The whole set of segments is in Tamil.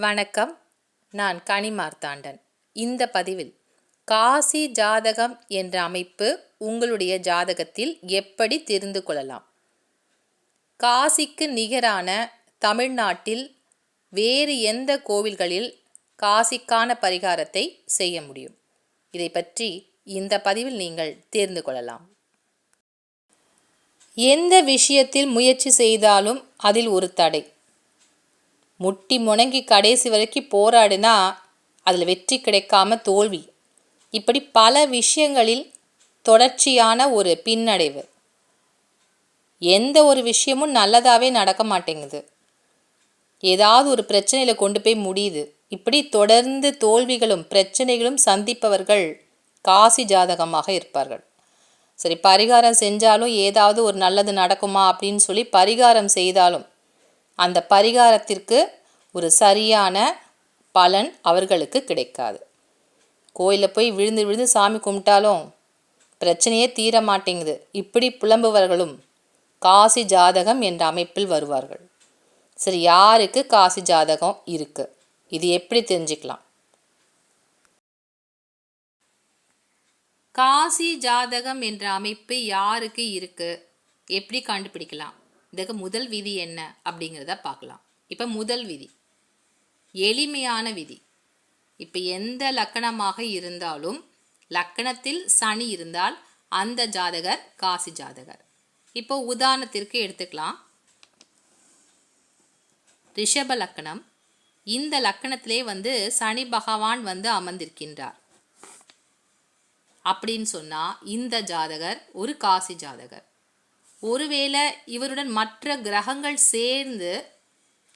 வணக்கம். நான் கனி மார்த்தாண்டன். இந்த பதிவில் காசி ஜாதகம் என்ற அமைப்பு உங்களுடைய ஜாதகத்தில் எப்படி தெரிந்து கொள்ளலாம்? காசிக்கு நிகரான தமிழ்நாட்டில் வேறு எந்த கோவில்களில் காசிக்கான பரிகாரத்தை செய்ய முடியும்? இதை பற்றி இந்த பதிவில் நீங்கள் தெரிந்து கொள்ளலாம். எந்த விஷயத்தில் முயற்சி செய்தாலும் அதில் ஒரு தடை. முட்டி முணங்கி கடைசி வரைக்கும் போராடினா அதில் வெற்றி கிடைக்காம தோல்வி. இப்படி பல விஷயங்களில் தொடர்ச்சியான ஒரு பின்னடைவு. எந்த ஒரு விஷயமும் நல்லதாகவே நடக்க மாட்டேங்குது. ஏதாவது ஒரு பிரச்சனையில் கொண்டு போய் முடியுது. இப்படி தொடர்ந்து தோல்விகளும் பிரச்சனைகளும் சந்திப்பவர்கள் காசி ஜாதகமாக இருப்பார்கள். சரி, பரிகாரம் செஞ்சாலும் ஏதாவது ஒரு நல்லது நடக்குமா அப்படின்னு சொல்லி பரிகாரம் செய்தாலும் அந்த பரிகாரத்திற்கு ஒரு சரியான பலன் அவர்களுக்கு கிடைக்காது. கோயிலில் போய் விழுந்து விழுந்து சாமி கும்பிட்டாலும் பிரச்சனையே தீர மாட்டேங்குது. இப்படி புலம்புவர்களும் காசி ஜாதகம் என்ற அமைப்பில் வருவார்கள். சரி, யாருக்கு காசி ஜாதகம் இருக்கு? இது எப்படி தெரிஞ்சுக்கலாம்? காசி ஜாதகம் என்ற அமைப்பு யாருக்கு இருக்கு, எப்படி கண்டுபிடிக்கலாம்? இதுக்கு முதல் விதி என்ன அப்படிங்கிறத பார்க்கலாம். இப்போ முதல் விதி எளிமையான விதி. இப்போ எந்த லக்கணமாக இருந்தாலும் லக்கணத்தில் சனி இருந்தால் அந்த ஜாதகர் காசி ஜாதகர். இப்போ உதாரணத்திற்கு எடுத்துக்கலாம். ரிஷப லக்கணம். இந்த லக்கணத்திலே சனி பகவான் அமர்ந்திருக்கின்றார் அப்படின்னு சொன்னால் இந்த ஜாதகர் ஒரு காசி ஜாதகர். ஒருவேளை இவருடன் மற்ற கிரகங்கள் சேர்ந்து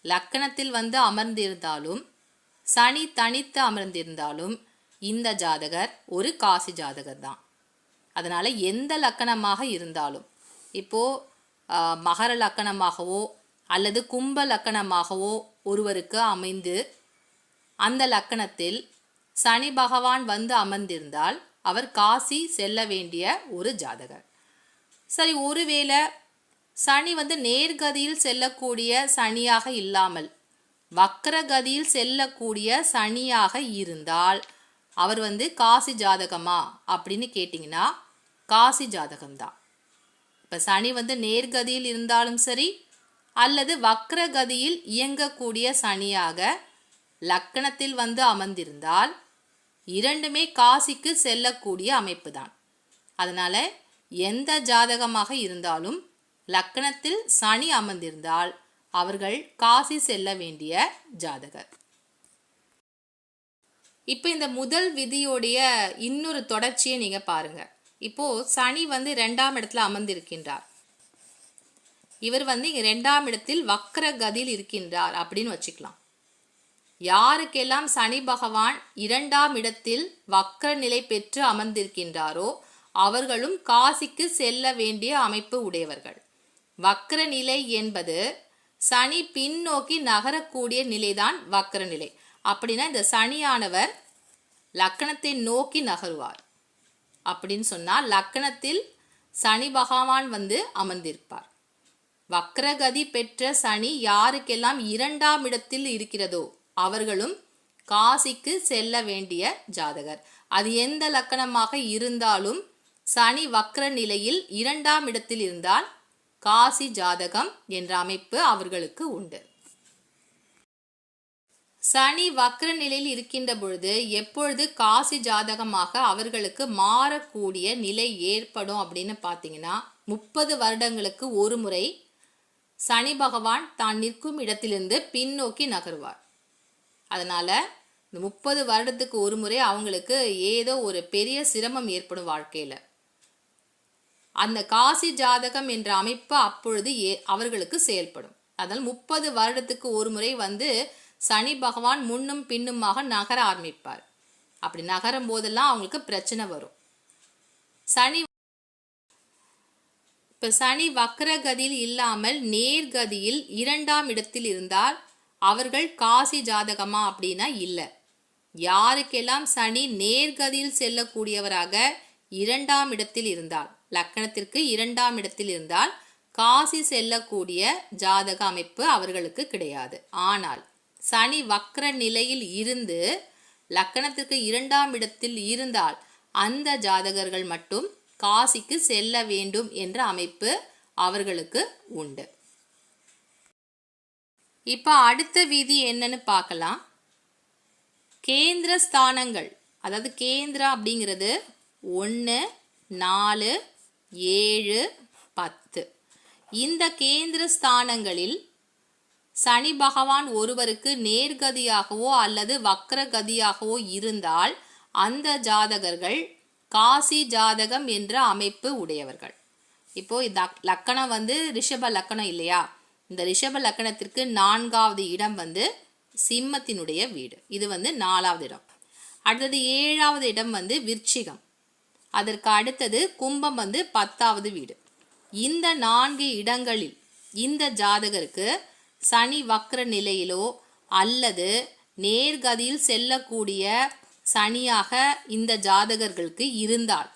லக்கணத்தில் அமர்ந்திருந்தாலும் சனி தனித்து அமர்ந்திருந்தாலும் இந்த ஜாதகர் ஒரு காசி ஜாதகர் தான். அதனால் எந்த லக்கணமாக இருந்தாலும், இப்போது மகர லக்கணமாகவோ அல்லது கும்ப லக்கணமாகவோ ஒருவருக்கு அமைந்து அந்த லக்கணத்தில் சனி பகவான் அமர்ந்திருந்தால் அவர் காசி செல்ல வேண்டிய ஒரு ஜாதகர். சரி, ஒருவேளை சனி நேர்கதியில் செல்லக்கூடிய சனியாக இல்லாமல் வக்ரகதியில் செல்லக்கூடிய சனியாக இருந்தால் அவர் காசி ஜாதகமா அப்படின்னு கேட்டிங்கன்னா காசி ஜாதகம்தான். இப்போ சனி நேர்கதியில் இருந்தாலும் சரி அல்லது வக்ரகதியில் இயங்கக்கூடிய சனியாக லக்கணத்தில் அமர்ந்திருந்தால் இரண்டுமே காசிக்கு செல்லக்கூடிய அமைப்பு தான். அதனால் எந்த ஜாதகமாக இருந்தாலும் லக்கணத்தில் சனி அமர்ந்திருந்தால் அவர்கள் காசி செல்ல வேண்டிய ஜாதகர். இப்போ இந்த முதல் விதியோடைய இன்னொரு தொடர்ச்சியை நீங்கள் பாருங்கள். இப்போது சனி 2ஆம் இடத்துல அமர்ந்திருக்கின்றார். இவர் இங்கே 2ஆம் இடத்தில் வக்ர கதியில் இருக்கின்றார் அப்படின்னு வச்சுக்கலாம். யாருக்கெல்லாம் சனி பகவான் 2ஆம் இடத்தில் வக்ர நிலை பெற்று அமர்ந்திருக்கின்றாரோ அவர்களும் காசிக்கு செல்ல வேண்டிய அமைப்பு உடையவர்கள். வக்ர நிலை என்பது சனி பின்னோக்கி நகரக்கூடிய நிலைதான் வக்ர நிலை. அப்படின்னா இந்த சனியானவர் லக்கணத்தை நோக்கி நகருவார். அப்படின்னு சொன்னால் லக்கணத்தில் சனி பகவான் அமர்ந்திருப்பார். வக்ரகதி பெற்ற சனி யாருக்கெல்லாம் 2ஆம் இடத்தில் இருக்கிறதோ அவர்களும் காசிக்கு செல்ல வேண்டிய ஜாதகர். அது எந்த லக்கணமாக இருந்தாலும் சனி வக்ர நிலையில் 2ஆம் இடத்தில் இருந்தால் காசி ஜாதகம் என்ற அமைப்பு அவர்களுக்கு உண்டு. சனி வக்ர நிலையில் இருக்கின்ற பொழுது எப்பொழுது காசி ஜாதகமாக அவர்களுக்கு மாறக்கூடிய நிலை ஏற்படும் அப்படின்னு பார்த்தீங்கன்னா 30 வருடங்களுக்கு ஒரு முறை சனி பகவான் தான் நிற்கும் இடத்திலிருந்து பின்னோக்கி நகருவார். அதனால் இந்த 30 வருடத்துக்கு ஒரு முறை அவங்களுக்கு ஏதோ ஒரு பெரிய சிரமம் ஏற்படும் வாழ்க்கையில். அந்த காசி ஜாதகம் என்ற அமைப்பு அப்பொழுது அவர்களுக்கு செயல்படும். அதனால் 30 வருடத்துக்கு ஒரு முறை சனி பகவான் முன்னும் பின்னுமாக நகர ஆரம்பிப்பார். அப்படி நகரும் போதெல்லாம் அவங்களுக்கு பிரச்சனை வரும். சனி வக்ரகதியில் இல்லாமல் நேர்கதியில் 2ஆம் இடத்தில் இருந்தால் அவர்கள் காசி ஜாதகமா அப்படின்னா இல்லை. யாருக்கெல்லாம் சனி நேர்கதியில் செல்லக்கூடியவராக 2ஆம் இடத்தில் இருந்தால், லக்கணத்திற்கு 2ஆம் இடத்தில் இருந்தால் காசி செல்லக்கூடிய ஜாதக அமைப்பு அவர்களுக்கு கிடையாது. ஆனால் சனி வக்ர நிலையில் இருந்து லக்கணத்திற்கு 2ஆம் இடத்தில் இருந்தால் அந்த ஜாதகர்கள் மட்டும் காசிக்கு செல்ல வேண்டும் என்ற அமைப்பு அவர்களுக்கு உண்டு. இப்போ அடுத்த விதி என்னன்னு பார்க்கலாம். கேந்திர ஸ்தானங்கள், அதாவது கேந்திரம் அப்படிங்கிறது 1, 4, 7, 10. இந்த கேந்திர ஸ்தானங்களில் சனி பகவான் ஒருவருக்கு நேர்கதியாகவோ அல்லது வக்ரகதியாகவோ இருந்தால் அந்த ஜாதகர்கள் காசி ஜாதகம் என்ற அமைப்பு உடையவர்கள். இப்போ இந்த லக்கணம் ரிஷப லக்கணம் இல்லையா? இந்த ரிஷப லக்கணத்திற்கு 4ஆவது இடம் சிம்மத்தினுடைய வீடு. இது 4ஆவது இடம். அடுத்தது 7ஆவது இடம் விருச்சிகம். அதற்கு அடுத்தது கும்பம் 10ஆவது வீடு. இந்த 4 இடங்களில் இந்த ஜாதகருக்கு சனி வக்ர நிலையிலோ அல்லது நேர்கதியில் செல்லக்கூடிய சனியாக இந்த ஜாதகர்களுக்கு இருந்தால்,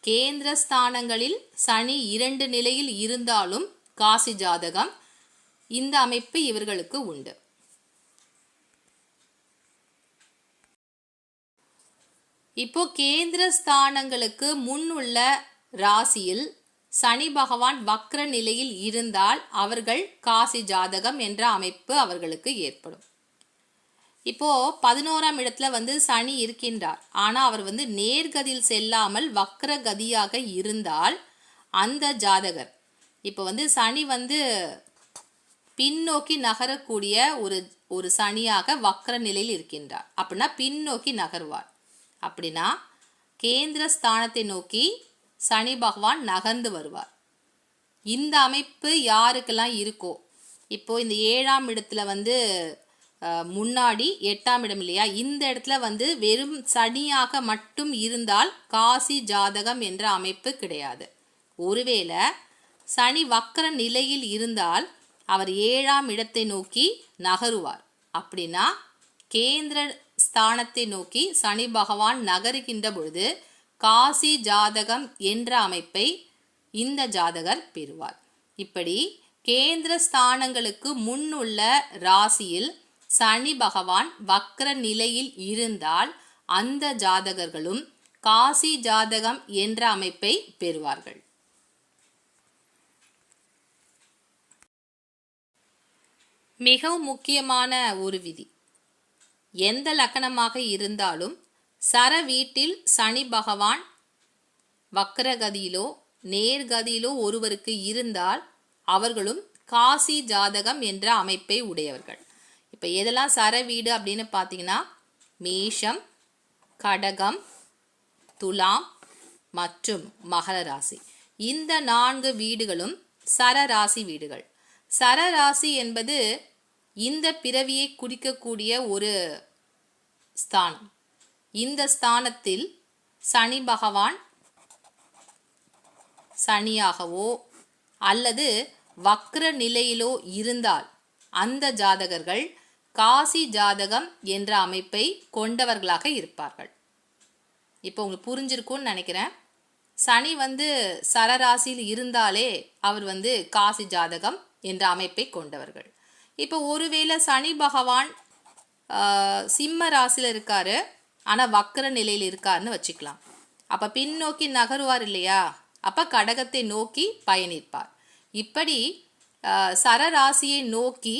கேந்திர ஸ்தானங்களில் சனி 2 நிலையில் இருந்தாலும் காசி ஜாதகம், இந்த அமைப்பு இவர்களுக்கு உண்டு. இப்போ கேந்திர ஸ்தானங்களுக்கு முன் உள்ள ராசியில் சனி பகவான் வக்ர நிலையில் இருந்தால் அவர்கள் காசி ஜாதகம் என்ற அமைப்பு அவர்களுக்கு ஏற்படும். இப்போ 11ஆம் இடத்துல சனி இருக்கின்றார். ஆனால் அவர் நேர்கதியில் செல்லாமல் வக்ர கதியாக இருந்தால் அந்த ஜாதகர் இப்போ சனி பின்னோக்கி நகரக்கூடிய ஒரு சனியாக வக்ர நிலையில் இருக்கின்றார். அப்படின்னா பின்னோக்கி நகர்வார். அப்படின்னா கேந்திர ஸ்தானத்தை நோக்கி சனி பகவான் நகர்ந்து வருவார். இந்த அமைப்பு யாருக்கெல்லாம் இருக்கோ, இப்போ இந்த 7ஆம் இடத்துல முன்னாடி 8ஆம் இடம் இல்லையா, இந்த இடத்துல வெறும் சனியாக மட்டும் இருந்தால் காசி ஜாதகம் என்ற அமைப்பு கிடையாது. ஒருவேளை சனி வக்ர நிலையில் இருந்தால் அவர் 7ஆம் இடத்தை நோக்கி நகருவார். அப்படின்னா கேந்திர ஸ்தானத்தை நோக்கி சனி பகவான் நகருகின்ற பொழுது காசி ஜாதகம் என்ற அமைப்பை இந்த ஜாதகர் பெறுவார். இப்படி கேந்திர ஸ்தானங்களுக்கு முன்னுள்ள ராசியில் சனி பகவான் வக்ர நிலையில் இருந்தால் அந்த ஜாதகர்களும் காசி ஜாதகம் என்ற அமைப்பை பெறுவார்கள். மிகவும் முக்கியமான ஒரு விதி, எந்த லக்கணமாக இருந்தாலும் சர வீட்டில் சனி பகவான் வக்ரகதியிலோ நேர்கதியிலோ ஒருவருக்கு இருந்தால் அவர்களும் காசி ஜாதகம் என்ற அமைப்பை உடையவர்கள். இப்போ எதெல்லாம் சர வீடு அப்படின்னு பார்த்தீங்கன்னா மேஷம், கடகம், துலாம் மற்றும் மகர ராசி. இந்த 4 வீடுகளும் சரராசி வீடுகள். சரராசி என்பது இந்த பிறவியை குறிக்கக்கூடிய ஒரு ஸ்தானம். இந்த ஸ்தானத்தில் சனி பகவான் சனியாகவோ அல்லது வக்ர நிலையிலோ இருந்தால் அந்த ஜாதகர்கள் காசி ஜாதகம் என்ற அமைப்பை கொண்டவர்களாக இருப்பார்கள். இப்போ உங்களுக்கு புரிஞ்சிருக்கும்னு நினைக்கிறேன். சனி சரராசியில் இருந்தாலே அவர் காசி ஜாதகம் என்ற அமைப்பை கொண்டவர்கள். இப்போ ஒருவேளை சனி பகவான் சிம்ம ராசியில் இருக்காரு, ஆனால் வக்ர நிலையில் இருக்காருன்னு வச்சுக்கலாம். அப்போ பின்னோக்கி நகருவார் இல்லையா, அப்போ கடகத்தை நோக்கி பயணிப்பார். இப்படி சரராசியை நோக்கி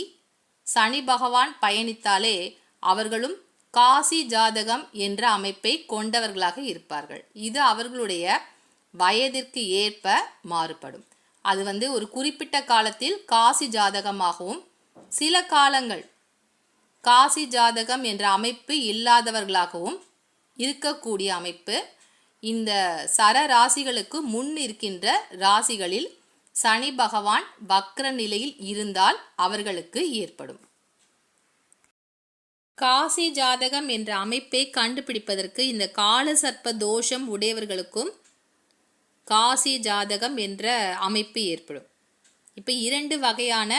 சனி பகவான் பயணித்தாலே அவர்களும் காசி ஜாதகம் என்ற அமைப்பை கொண்டவர்களாக இருப்பார்கள். இது அவர்களுடைய வயதிற்கு ஏற்ப மாறுபடும். அது ஒரு குறிப்பிட்ட காலத்தில் காசி ஜாதகமாகவும் சில காலங்கள் காசி ஜாதகம் என்ற அமைப்பு இல்லாதவர்களாகவும் இருக்கக்கூடிய அமைப்பு இந்த சர ராசிகளுக்கு முன் இருக்கின்ற ராசிகளில் சனி பகவான் வக்ர நிலையில் இருந்தால் அவர்களுக்கு ஏற்படும். காசி ஜாதகம் என்ற அமைப்பை கண்டுபிடிப்பதற்கு இந்த காலசர்ப்ப தோஷம் உடையவர்களுக்கும் காசி ஜாதகம் என்ற அமைப்பு ஏற்படும். இப்போ 2 வகையான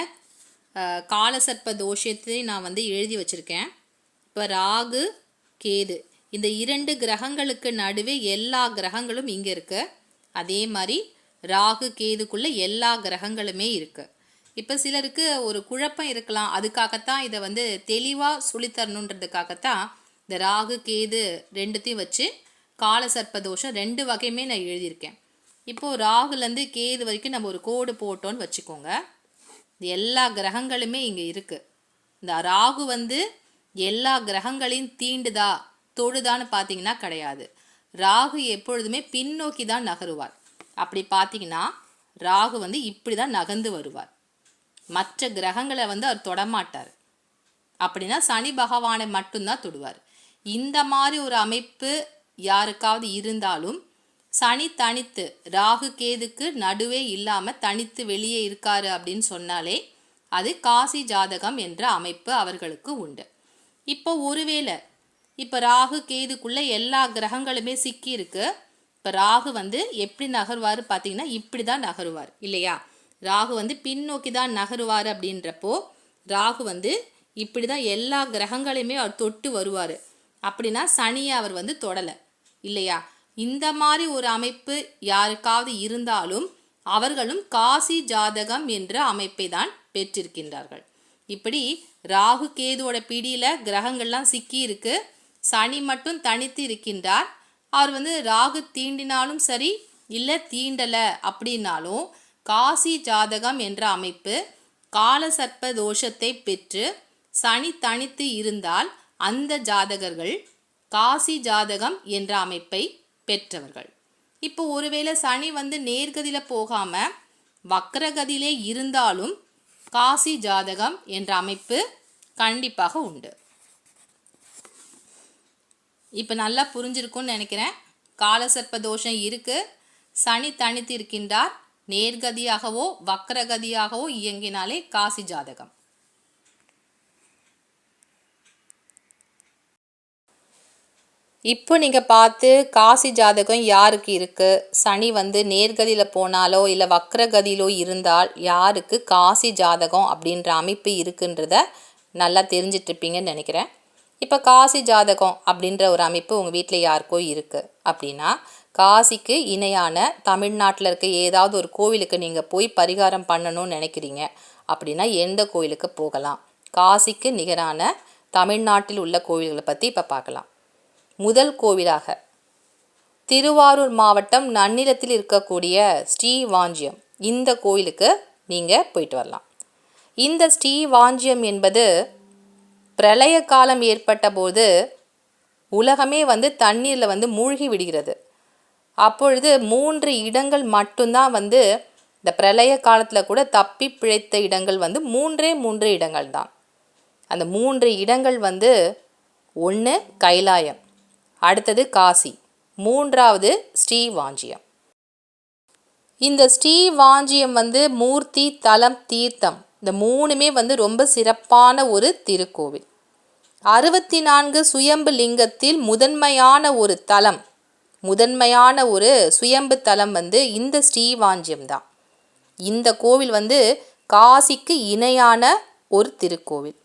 காலசர்ப்ப தோஷத்தை நான் எழுதி வச்சுருக்கேன். இப்போ ராகு, கேது, இந்த 2 கிரகங்களுக்கு நடுவே எல்லா கிரகங்களும் இங்கே இருக்கு. அதே மாதிரி ராகு கேதுக்குள்ள எல்லா கிரகங்களுமே இருக்கு. இப்போ சிலருக்கு ஒரு குழப்பம் இருக்கலாம், அதுக்காகத்தான் இதை வந்து தெளிவாக சொல்லித்தரணுன்றதுக்காகத்தான் இந்த ராகு கேது ரெண்டுத்தையும் வச்சு காலசர்ப்ப தோஷம் 2 வகையுமே நான் எழுதியிருக்கேன். இப்போது ராகுலேருந்து கேது வரைக்கும் நம்ம ஒரு கோடு போட்டோன்னு வச்சுக்கோங்க. எல்லா கிரகங்களுமே இங்கே இருக்குது. இந்த ராகு வந்து எல்லா கிரகங்களையும் தீண்டுதா தொழுதான்னு பார்த்தீங்கன்னா கிடையாது. ராகு எப்பொழுதுமே பின்னோக்கி தான் நகருவார். அப்படி பார்த்தீங்கன்னா ராகு வந்து இப்படி தான் நகர்ந்து வருவார். மற்ற கிரகங்களை வந்து அவர் தொடமாட்டார். அப்படின்னா சனி பகவானை மட்டும்தான் தொடுவார். இந்த மாதிரி ஒரு அமைப்பு யாருக்காவது இருந்தாலும் சனி தனித்து ராகு கேதுக்கு நடுவே இல்லாமல் தனித்து வெளியே இருக்காரு அப்படின்னு சொன்னாலே அது காசி ஜாதகம் என்ற அமைப்பு அவர்களுக்கு உண்டு. இப்போ ஒருவேளை இப்போ ராகு கேதுக்குள்ளே எல்லா கிரகங்களுமே சிக்கி இருக்கு. இப்போ ராகு வந்து எப்படி நகருவார் பார்த்தீங்கன்னா இப்படி தான் நகருவார் இல்லையா? ராகு வந்து பின்னோக்கி தான் நகருவார். அப்படின்றப்போ ராகு வந்து இப்படி தான் எல்லா கிரகங்களையுமே அவர் தொட்டு வருவார். அப்படின்னா சனியை அவர் வந்து தொடலை இல்லையா? இந்த மாதிரி ஒரு அமைப்பு யாருக்காவது இருந்தாலும் அவர்களும் காசி ஜாதகம் என்ற அமைப்பை தான் பெற்றிருக்கின்றார்கள். இப்படி ராகு கேதுவோட பிடியில் கிரகங்கள்லாம் சிக்கி இருக்கு. சனி மட்டும் தனித்து இருக்கின்றார். அவர் வந்து ராகு தீண்டினாலும் சரி இல்லை தீண்டலை அப்படின்னாலும் காசி ஜாதகம் என்ற அமைப்பு காலசர்ப்ப தோஷத்தை பெற்று சனி தனித்து இருந்தால் அந்த ஜாதகர்கள் காசி ஜாதகம் என்ற அமைப்பை பெற்றவர்கள். இப்போ ஒருவேளை சனி வந்து நேர்கதியில் போகாமல் வக்ரகதியிலே இருந்தாலும் காசி ஜாதகம் என்ற அமைப்பு கண்டிப்பாக உண்டு. இப்போ நல்லா புரிஞ்சிருக்கும்னு நினைக்கிறேன். காலசர்ப்ப தோஷம் இருக்குது, சனி தனித்து இருக்கின்றார், நேர்கதியாகவோ வக்ரகதியாகவோ இயங்கினாலே காசி ஜாதகம். இப்போ நீங்கள் பார்த்து காசி ஜாதகம் யாருக்கு இருக்குது, சனி வந்து நேர்கதியில் போனாலோ இல்லை வக்ரகதியிலோ இருந்தால் யாருக்கு காசி ஜாதகம் அப்படின்ற அமைப்பு இருக்குன்றத நல்லா தெரிஞ்சிட்ருப்பீங்கன்னு நினைக்கிறேன். இப்போ காசி ஜாதகம் அப்படின்ற ஒரு அமைப்பு உங்கள் வீட்டில் யாருக்கோ இருக்குது அப்படின்னா காசிக்கு இணையான தமிழ்நாட்டில் இருக்க ஏதாவது ஒரு கோவிலுக்கு நீங்கள் போய் பரிகாரம் பண்ணணும்னு நினைக்கிறீங்க அப்படின்னா எந்த கோவிலுக்கு போகலாம்? காசிக்கு நிகரான தமிழ்நாட்டில் உள்ள கோவில்களை பற்றி இப்போ பார்க்கலாம். முதல் கோவிலாக திருவாரூர் மாவட்டம் நன்னிலத்தில் இருக்கக்கூடிய ஸ்ரீவாஞ்சியம், இந்த கோவிலுக்கு நீங்கள் போயிட்டு வரலாம். இந்த ஸ்ரீவாஞ்சியம் என்பது பிரளய காலம் ஏற்பட்ட போது உலகமே வந்து தண்ணீரில் வந்து மூழ்கி விடுகிறது. அப்பொழுது 3 இடங்கள் மட்டும்தான் வந்து இந்த பிரளய காலத்தில் கூட தப்பி பிழைத்த இடங்கள் வந்து 3 இடங்கள் தான். அந்த 3 இடங்கள் வந்து ஒன்று கைலாயம், அடுத்தது காசி, 3வது ஸ்ரீவாஞ்சியம். இந்த ஸ்ரீவாஞ்சியம் வந்து மூர்த்தி, தலம், தீர்த்தம் இந்த 3மே வந்து ரொம்ப சிறப்பான ஒரு திருக்கோவில். 64 சுயம்பு லிங்கத்தில் முதன்மையான ஒரு தலம், முதன்மையான ஒரு சுயம்பு தலம் வந்து இந்த ஸ்ரீவாஞ்சியம் தான். இந்த கோவில் வந்து காசிக்கு இணையான ஒரு திருக்கோவில்.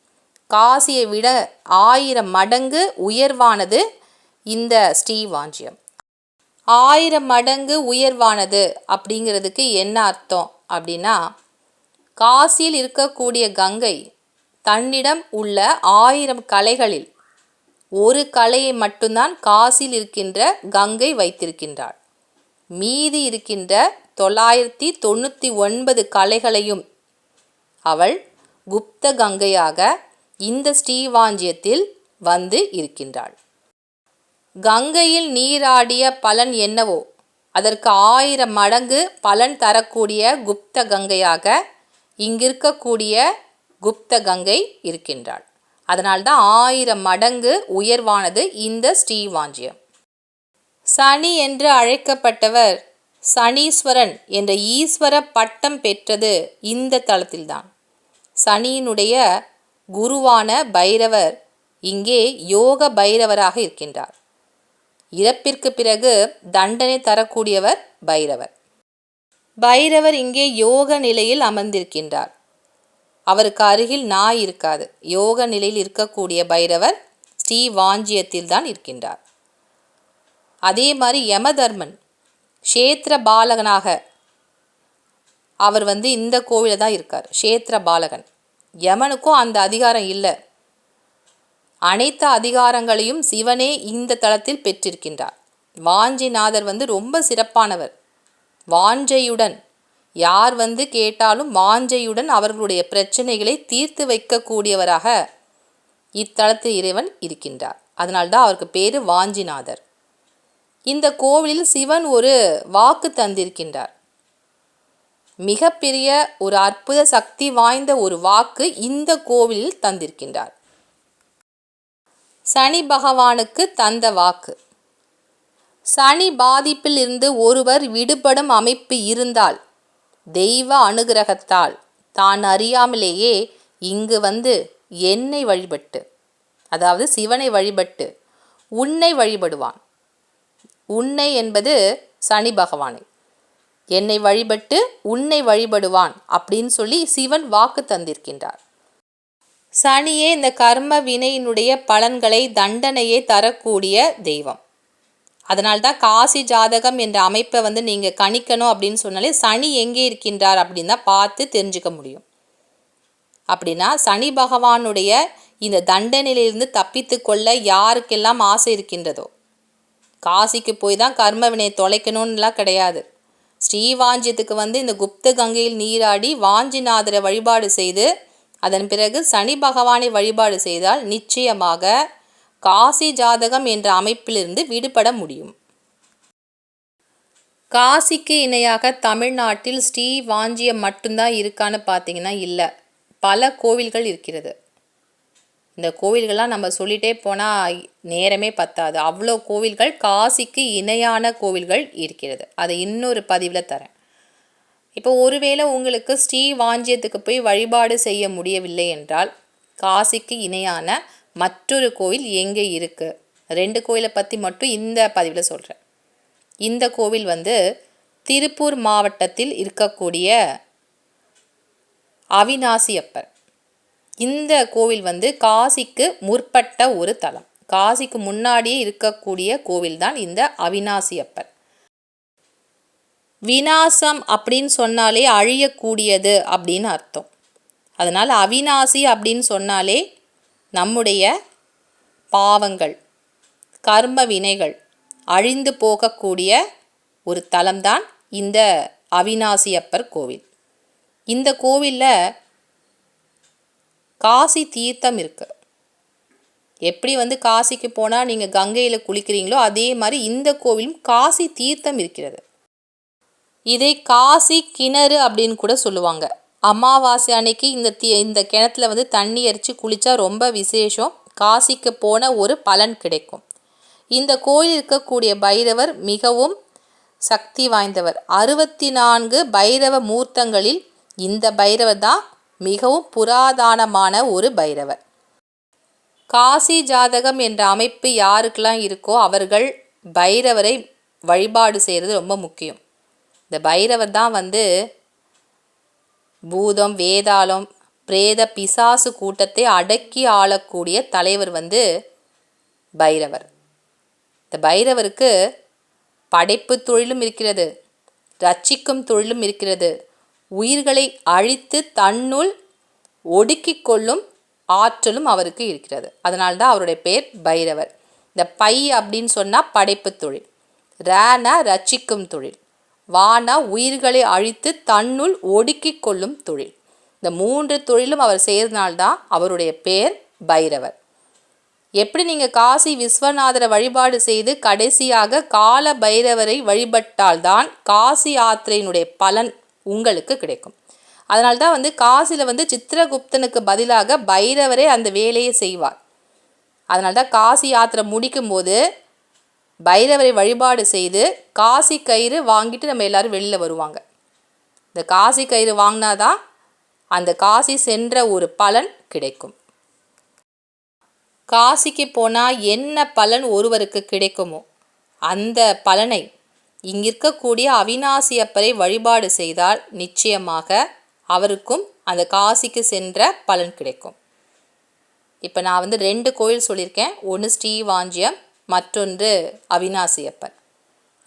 காசியை விட 1000 மடங்கு உயர்வானது இந்த ஸ்ரீவாஞ்சியம். 1000 மடங்கு உயர்வானது அப்படிங்கிறதுக்கு என்ன அர்த்தம் அப்படின்னா, காசியில் இருக்கக்கூடிய கங்கை தன்னிடம் உள்ள 1000 கலைகளில் ஒரு கலையை மட்டும்தான் காசியில் இருக்கின்ற கங்கை வைத்திருக்கின்றாள். மீதி இருக்கின்ற 999 கலைகளையும் அவள் குப்த கங்கையாக இந்த ஸ்ரீவாஞ்சியத்தில் வந்து இருக்கின்றாள். கங்கையில் நீராடிய பலன் என்னவோ அதற்கு 1000 மடங்கு பலன் தரக்கூடிய குப்த கங்கையாக இங்கிருக்கக்கூடிய குப்த கங்கை இருக்கின்றாள். அதனால்தான் 1000 மடங்கு உயர்வானது இந்த ஸ்ரீவாஞ்சியம். சனி என்று அழைக்கப்பட்டவர் சனீஸ்வரன் என்ற ஈஸ்வர பட்டம் பெற்றது இந்த தலத்தில்தான். சனியினுடைய குருவான பைரவர் இங்கே யோக பைரவராக இருக்கின்றார். இறப்பிற்கு பிறகு தண்டனை தரக்கூடியவர் பைரவர். பைரவர் இங்கே யோக நிலையில் அமர்ந்திருக்கின்றார். அவருக்கு அருகில் நாய் இருக்காது. யோக நிலையில் இருக்கக்கூடிய பைரவர் ஸ்ரீவாஞ்சியத்தில் தான் இருக்கின்றார். அதே மாதிரி யமதர்மன் க்ஷேத்திர பாலகனாக அவர் வந்து இந்த கோவிலில் தான் இருக்கார், க்ஷேத்திர பாலகன். யமனுக்கும் அந்த அதிகாரம் இல்லை. அனைத்து அதிகாரங்களையும் சிவனே இந்த தலத்தில் பெற்றிருக்கின்றார். வாஞ்சிநாதர் வந்து ரொம்ப சிறப்பானவர். வாஞ்சையுடன் யார் வந்து கேட்டாலும் வாஞ்சையுடன் அவர்களுடைய பிரச்சனைகளை தீர்த்து வைக்கக்கூடியவராக இத்தலத்தில் இறைவன் இருக்கின்றார். அதனால்தான் அவருக்கு பேர் வாஞ்சிநாதர். இந்த கோவிலில் சிவன் ஒரு வாக்கு தந்திருக்கின்றார். மிகப்பெரிய ஒரு அற்புத சக்தி வாய்ந்த ஒரு வாக்கு இந்த கோவிலில் தந்திருக்கின்றார். சனி பகவானுக்கு தந்த வாக்கு. சனி பாதிப்பில் இருந்து ஒருவர் விடுபடும் அமைப்பு இருந்தால் தெய்வ அனுகிரகத்தால் தான் அறியாமலேயே இங்கு வந்து என்னை வழிபட்டு, அதாவது சிவனை வழிபட்டு உன்னை வழிபடுவான். உன்னை என்பது சனி பகவானை. என்னை வழிபட்டு உன்னை வழிபடுவான் அப்படின்னு சொல்லி சிவன் வாக்கு தந்திருக்கின்றார். சனியே இந்த கர்ம வினையினுடைய பலன்களை, தண்டனையை தரக்கூடிய தெய்வம். அதனால்தான் காசி ஜாதகம் என்ற அமைப்பை வந்து நீங்கள் கணிக்கணும் அப்படின்னு சொன்னாலே சனி எங்கே இருக்கின்றார் அப்படின்னு தான் பார்த்து தெரிஞ்சுக்க முடியும். அப்படின்னா சனி பகவானுடைய இந்த தண்டனையிலிருந்து தப்பித்து கொள்ள யாருக்கெல்லாம் ஆசை இருக்கின்றதோ, காசிக்கு போய் தான் கர்ம வினையை தொலைக்கணும்லாம் கிடையாது. ஸ்ரீவாஞ்சியத்துக்கு வந்து இந்த குப்த கங்கையில் நீராடி வாஞ்சிநாதரை வழிபாடு செய்து அதன் பிறகு சனி பகவானை வழிபாடு செய்தால் நிச்சயமாக காசி ஜாதகம் என்ற அமைப்பிலிருந்து விடுபட முடியும். காசிக்கு இணையாக தமிழ்நாட்டில் ஸ்ரீவாஞ்சியம் மட்டும்தான் இருக்கான்னு பார்த்தீங்கன்னா இல்லை, பல கோவில்கள் இருக்கிறது. இந்த கோவில்கள்லாம் நம்ம சொல்லிகிட்டே போனால் நேரமே பத்தாது. அவ்வளோ கோவில்கள், காசிக்கு இணையான கோவில்கள் இருக்கிறது. அதை இன்னொரு பதிவில் தரேன். இப்போ ஒருவேளை உங்களுக்கு ஸ்ரீவாஞ்சியத்துக்கு போய் வழிபாடு செய்ய முடியவில்லை என்றால் காசிக்கு இணையான மற்றொரு கோவில் எங்கே இருக்குது, 2 கோவிலை பற்றி மட்டும் இந்த பதிவில் சொல்கிறேன். இந்த கோவில் வந்து திருப்பூர் மாவட்டத்தில் இருக்கக்கூடிய அவிநாசியப்பர். இந்த கோவில் வந்து காசிக்கு முற்பட்ட ஒரு தலம். காசிக்கு முன்னாடியே இருக்கக்கூடிய கோவில் தான் இந்த அவிநாசியப்பர். விநாசம் அப்படின்னு சொன்னாலே அழியக்கூடியது அப்படின்னு அர்த்தம். அதனால் அவிநாசி அப்படின்னு சொன்னாலே நம்முடைய பாவங்கள், கர்ம வினைகள் அழிந்து போகக்கூடிய ஒரு தலம்தான் இந்த அவிநாசியப்பர் கோவில். இந்த கோவிலில் காசி தீர்த்தம் இருக்குது. எப்படி வந்து காசிக்கு போனால் நீங்கள் கங்கையில் குளிக்கிறீங்களோ அதே மாதிரி இந்த கோவிலும் காசி தீர்த்தம் இருக்கிறது. இதை காசி கிணறு அப்படின்னு கூட சொல்லுவாங்க. அமாவாசை அன்னைக்கு இந்த கிணத்துல வந்து தண்ணி எரித்து குளித்தா ரொம்ப விசேஷம், காசிக்கு போன ஒரு பலன் கிடைக்கும். இந்த கோயில் இருக்கக்கூடிய பைரவர் மிகவும் சக்தி வாய்ந்தவர். 64 பைரவ மூர்த்தங்களில் இந்த பைரவர் தான் மிகவும் புராதனமான ஒரு பைரவர். காசி ஜாதகம் என்ற அமைப்பு யாருக்கெல்லாம் இருக்கோ அவர்கள் பைரவரை வழிபாடு செய்கிறது ரொம்ப முக்கியம். இந்த பைரவர் தான் வந்து பூதம், வேதாளம், பிரேத, பிசாசு கூட்டத்தை அடக்கி ஆளக்கூடிய தலைவர் வந்து பைரவர். இந்த பைரவருக்கு படைப்பு தொழிலும் இருக்கிறது, ரட்சிக்கும் தொழிலும் இருக்கிறது. உயிர்களை அழித்து தன்னுள் ஒடுக்கி கொள்ளும் ஆற்றலும் அவருக்கு இருக்கிறது. அதனால்தான் அவருடைய பேர் பைரவர். இந்த பை அப்படின்னு சொன்னால் படைப்பு தொழில், ரேனா ரட்சிக்கும் தொழில், வானா உயிர்களை அழித்து தன்னுள் ஒடுக்கி கொள்ளும் தொழில். இந்த 3 தொழிலும் அவர் செய்கிறதுனால்தான் அவருடைய பேர் பைரவர். எப்படி நீங்கள் காசி விஸ்வநாதரை வழிபாடு செய்து கடைசியாக கால பைரவரை வழிபட்டால்தான் காசி யாத்திரையினுடைய பலன் உங்களுக்கு கிடைக்கும். அதனால்தான் வந்து காசியில் வந்து சித்திரகுப்தனுக்கு பதிலாக பைரவரே அந்த வேலையை செய்வார். அதனால்தான் காசி யாத்திரை முடிக்கும் போது பைரவரை வழிபாடு செய்து காசி கயிறு வாங்கிட்டு நம்ம எல்லோரும் வெளியில் வருவாங்க. இந்த காசி கயிறு வாங்கினாதான் அந்த காசி சென்ற ஒரு பலன் கிடைக்கும். காசிக்கு போனால் என்ன பலன் ஒருவருக்கு கிடைக்குமோ அந்த பலனை இங்கிருக்கக்கூடிய அவிநாசியப்பரை வழிபாடு செய்தால் நிச்சயமாக அவருக்கும் அந்த காசிக்கு சென்ற பலன் கிடைக்கும். இப்போ நான் வந்து 2 கோயில் சொல்லியிருக்கேன். ஒன்று ஸ்ரீவாஞ்சியம், மற்றொன்று அவிநாசியப்பர்.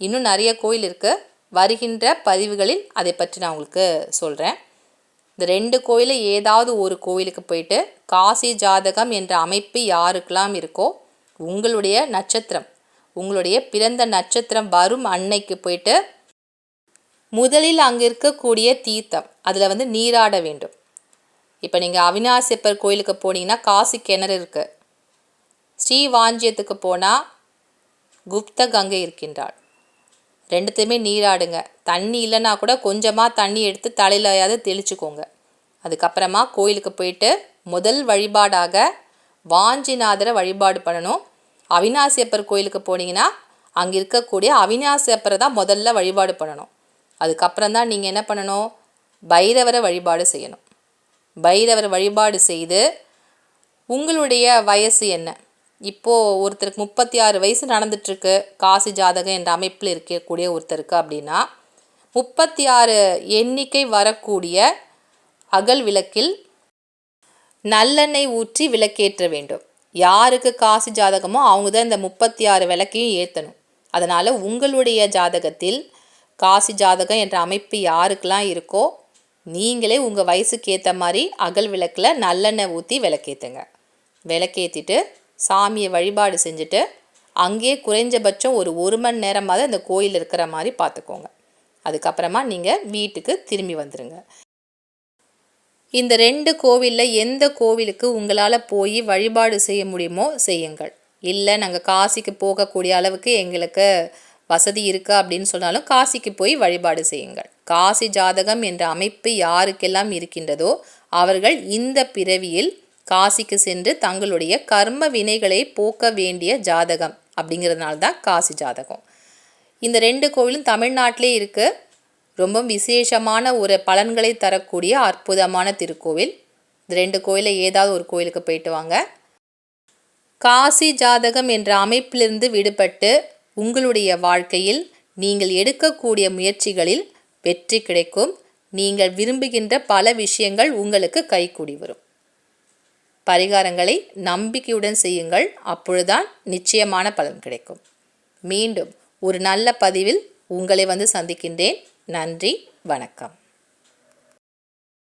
இன்னும் நிறைய கோயில் இருக்குது. வருகின்ற பதிவுகளில் அதை பற்றி நான் உங்களுக்கு சொல்கிறேன். இந்த 2 கோயிலில் ஏதாவது ஒரு கோயிலுக்கு போயிட்டு காசி ஜாதகம் என்ற அமைப்பு யாருக்கெல்லாம் இருக்கோ உங்களுடைய நட்சத்திரம், உங்களுடைய பிறந்த நட்சத்திரம் வரும் அன்னைக்கு போயிட்டு முதலில் அங்கே இருக்கக்கூடிய தீர்த்தம் அதில் நீராட வேண்டும். இப்போ நீங்கள் அவினாசியப்பர் கோயிலுக்கு போனீங்கன்னா காசி கிணறு இருக்குது. ஸ்ரீவாஞ்சியத்துக்கு போனால் குப்த கங்கை இருக்கின்றாள். ரெண்டுத்தையுமே நீராடுங்க. தண்ணி இல்லைன்னா கூட கொஞ்சமாக தண்ணி எடுத்து தலையிலையாவது தெளிச்சுக்கோங்க. அதுக்கப்புறமா கோயிலுக்கு போயிட்டு முதல் வழிபாடாக வாஞ்சிநாதரை வழிபாடு பண்ணணும். அவினாசியப்பர் கோயிலுக்கு போனீங்கன்னா அங்கே இருக்கக்கூடிய அவினாசியப்பரை தான் முதல்ல வழிபாடு பண்ணணும். அதுக்கப்புறம் தான் நீங்கள் என்ன பண்ணணும், பைரவரை வழிபாடு செய்யணும். பைரவரை வழிபாடு செய்து உங்களுடைய வயசு என்ன, இப்போது ஒருத்தருக்கு 36 வயசு நடந்துட்டுருக்கு காசி ஜாதகம் என்ற அமைப்பில் இருக்கக்கூடிய ஒருத்தருக்கு அப்படின்னா 36 எண்ணிக்கை வரக்கூடிய அகல் விளக்கில் நல்லெண்ணெய் ஊற்றி விளக்கேற்ற வேண்டும். யாருக்கு காசி ஜாதகமோ அவங்க தான் இந்த 36 விளக்கையும் ஏற்றணும். அதனால் உங்களுடைய ஜாதகத்தில் காசி ஜாதகம் என்ற அமைப்பு யாருக்கெல்லாம் இருக்கோ நீங்களே உங்கள் வயசுக்கு ஏற்ற மாதிரி அகல் விளக்கில் நல்லெண்ணெய் ஊற்றி விளக்கேற்றுங்க. விளக்கேற்றிட்டு சாமியை வழிபாடு செஞ்சுட்டு அங்கேயே குறைஞ்சபட்சம் ஒரு மணி நேரமாவது அந்த கோயில் இருக்கிற மாதிரி பார்த்துக்கோங்க. அதுக்கப்புறமா நீங்கள் வீட்டுக்கு திரும்பி வந்துடுங்க. இந்த 2 கோவிலில் எந்த கோவிலுக்கு உங்களால் போய் வழிபாடு செய்ய முடியுமோ செய்யுங்கள். இல்லை நாங்கள் காசிக்கு போகக்கூடிய அளவுக்கு எங்களுக்கு வசதி இருக்கா அப்படின்னு சொன்னாலும் காசிக்கு போய் வழிபாடு செய்யுங்கள். காசி ஜாதகம் என்ற அமைப்பு யாருக்கெல்லாம் இருக்கின்றதோ அவர்கள் இந்த பிறவியில் காசிக்கு சென்று தங்களுடைய கர்ம வினைகளை போக்க வேண்டிய ஜாதகம் அப்படிங்கிறதுனால தான் காசி ஜாதகம். இந்த 2 கோவிலும் தமிழ்நாட்டிலே இருக்குது. ரொம்ப விசேஷமான ஒரு பலன்களை தரக்கூடிய அற்புதமான திருக்கோவில். இந்த 2 கோயிலில் ஏதாவது ஒரு கோயிலுக்கு போயிட்டு வாங்க. காசி ஜாதகம் என்ற அமைப்பிலிருந்து விடுபட்டு உங்களுடைய வாழ்க்கையில் நீங்கள் எடுக்கக்கூடிய முயற்சிகளில் வெற்றி கிடைக்கும். நீங்கள் விரும்புகின்ற பல விஷயங்கள் உங்களுக்கு கைகூடி வரும். பரிகாரங்களை நம்பிக்கையுடன் செய்யுங்கள். அப்பொழுதுதான் நிச்சயமான பலன் கிடைக்கும். மீண்டும் ஒரு நல்ல பதிவில் உங்களை சந்திக்கின்றேன். நன்றி, வணக்கம்.